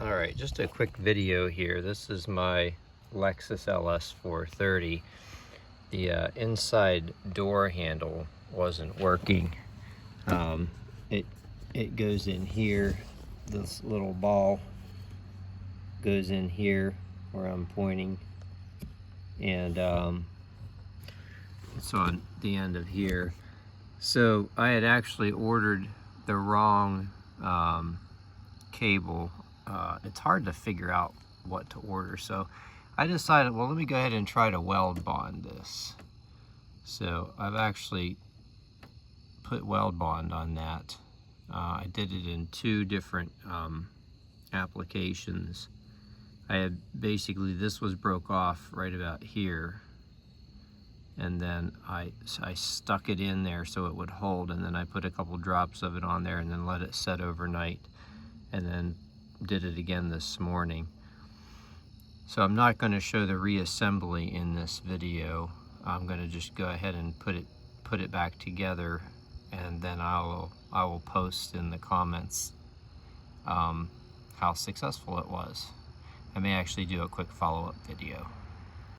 Alright, just a quick video here. This is my Lexus LS430. The inside door handle wasn't working. It goes in here. This little ball goes in here where I'm pointing, and it's on the end of here. So I had actually ordered the wrong cable. It's hard to figure out what to order, so I decided, well, let me go ahead and try to weld bond this. So I've actually put weld bond on that. I did it in two different applications. I had basically, this was broke off right about here, and then I stuck it in there so it would hold, and then I put a couple drops of it on there and then let it set overnight, and then did it again this morning. So I'm not going to show the reassembly in this video. I'm going to just go ahead and put it back together, and then I will post in the comments how successful it was. I may actually do a quick follow-up video.